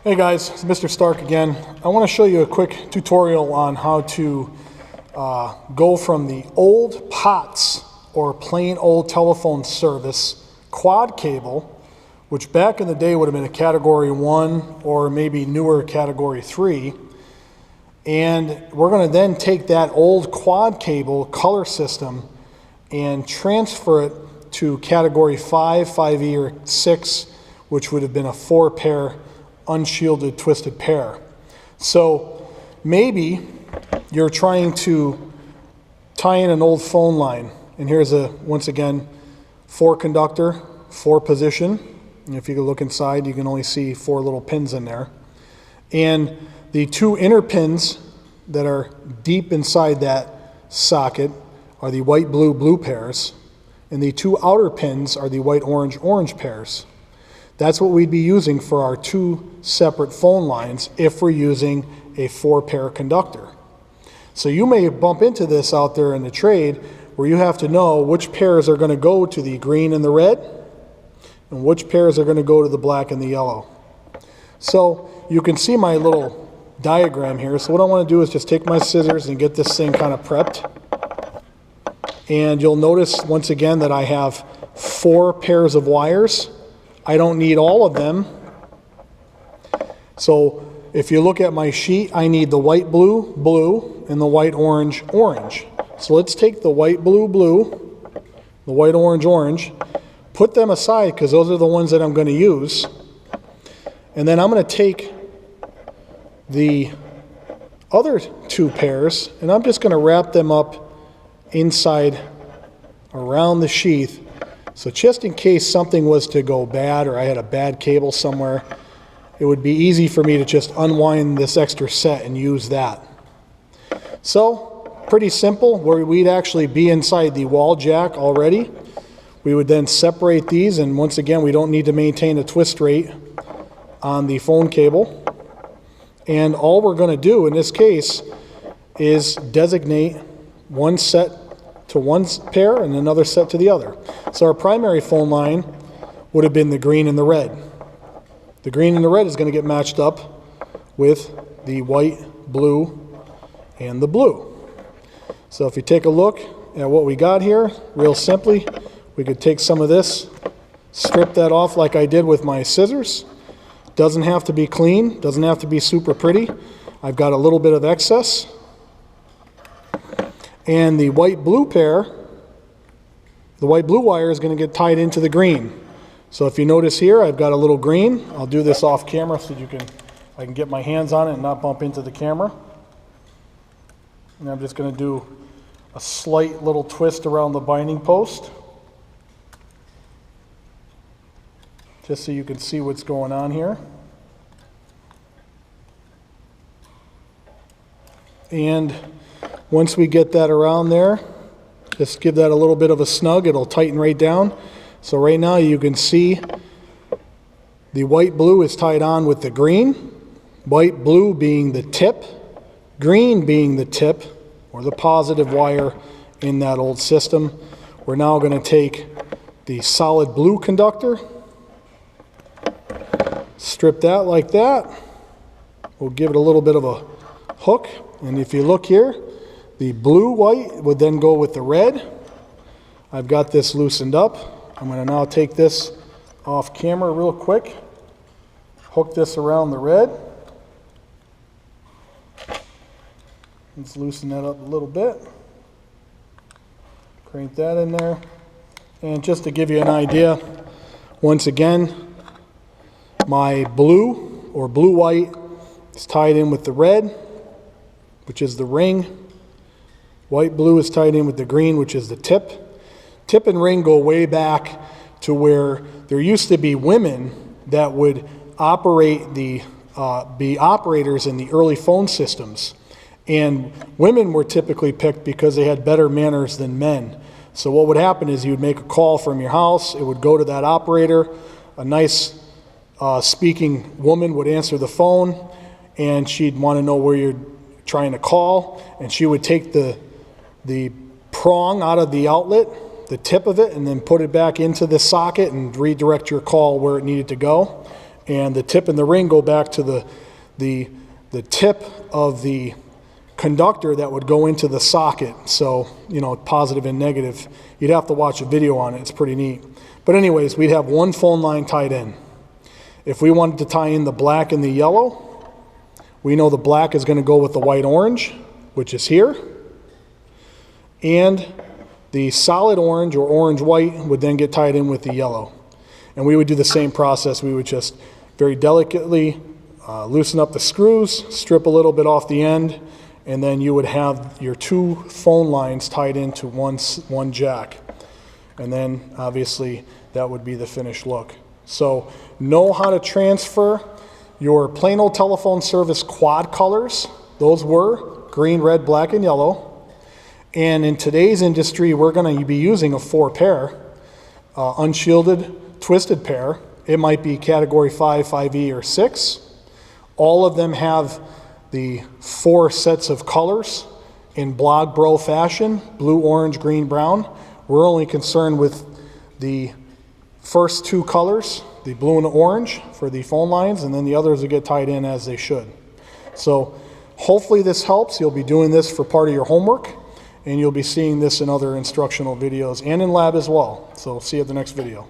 Hey guys, it's Mr. Stark again. I want to show you a quick tutorial on how to go from the old POTS or plain old telephone service quad cable, which back in the day would have been a category 1 or maybe newer category 3. And we're going to then take that old quad cable color system and transfer it to category 5, 5E, or 6, which would have been a 4-pair unshielded twisted pair. So maybe you're trying to tie in an old phone line, and here's once again 4 conductor, 4 position, and if you look inside you can only see 4 little pins in there, and the 2 inner pins that are deep inside that socket are the white blue pairs, and the 2 outer pins are the white orange pairs. That's what we'd be using for our 2 separate phone lines if we're using a 4-pair conductor. So you may bump into this out there in the trade where you have to know which pairs are going to go to the green and the red and which pairs are going to go to the black and the yellow. So you can see my little diagram here. So what I want to do is just take my scissors and get this thing kind of prepped. And you'll notice once again that I have 4 pairs of wires. I don't need all of them. So if you look at my sheet, I need the white blue, and the white orange. So let's take the white blue, the white orange, put them aside because those are the ones that I'm going to use. And then I'm going to take the other 2 pairs and I'm just going to wrap them up inside around the sheath. So just in case something was to go bad or I had a bad cable somewhere, it would be easy for me to just unwind this extra set and use that. So pretty simple, where we'd actually be inside the wall jack already. We would then separate these, and once again we don't need to maintain a twist rate on the phone cable. And all we're going to do in this case is designate one set to one pair and another set to the other. So our primary phone line would have been the green and the red. The green and the red is going to get matched up with the white, blue, and the blue. So if you take a look at what we got here, real simply, we could take some of this, strip that off like I did with my scissors. Doesn't have to be clean, doesn't have to be super pretty. I've got a little bit of excess. And the white blue pair, the white blue wire is going to get tied into the green. So if you notice here, I've got a little green. I'll do this off camera so I can get my hands on it and not bump into the camera. And I'm just going to do a slight little twist around the binding post, just so you can see what's going on here. And once we get that around there, just give that a little bit of a snug. It'll tighten right down. So right now you can see the white blue is tied on with the green, white blue being the tip, green being the tip or the positive wire in that old system. We're now going to take the solid blue conductor, strip that like that. We'll give it a little bit of a hook, and if you look here, the blue white would then go with the red. I've got this loosened up. I'm going to now take this off camera real quick, hook this around the red. Let's loosen that up a little bit. Crank that in there. And just to give you an idea, once again, my blue or blue-white is tied in with the red, which is the ring. White blue is tied in with the green, which is the tip. Tip and ring go way back to where there used to be women that would operate be operators in the early phone systems. And women were typically picked because they had better manners than men. So what would happen is you would make a call from your house, it would go to that operator, a nice speaking woman would answer the phone, and she'd want to know where you're trying to call, and she would take the prong out of the outlet, the tip of it, and then put it back into the socket and redirect your call where it needed to go. and the tip and the ring go back to the tip of the conductor that would go into the socket. So, you know, positive and negative. You'd have to watch a video on it. It's pretty neat. But anyways, we'd have one phone line tied in. If we wanted to tie in the black and the yellow, we know the black is going to go with the white orange, which is here. And the solid orange or orange white would then get tied in with the yellow. And we would do the same process. We would just very delicately loosen up the screws, strip a little bit off the end, and then you would have your two phone lines tied into one jack. And then obviously that would be the finished look. So know how to transfer your plain old telephone service quad colors. Those were green, red, black, and yellow. And in today's industry, we're going to be using a 4-pair, unshielded, twisted pair. It might be category 5, 5E, or 6. All of them have the 4 sets of colors in blog bro fashion, blue, orange, green, brown. We're only concerned with the first 2 colors, the blue and the orange for the phone lines, and then the others will get tied in as they should. So hopefully this helps. You'll be doing this for part of your homework, and you'll be seeing this in other instructional videos and in lab as well. So see you at the next video.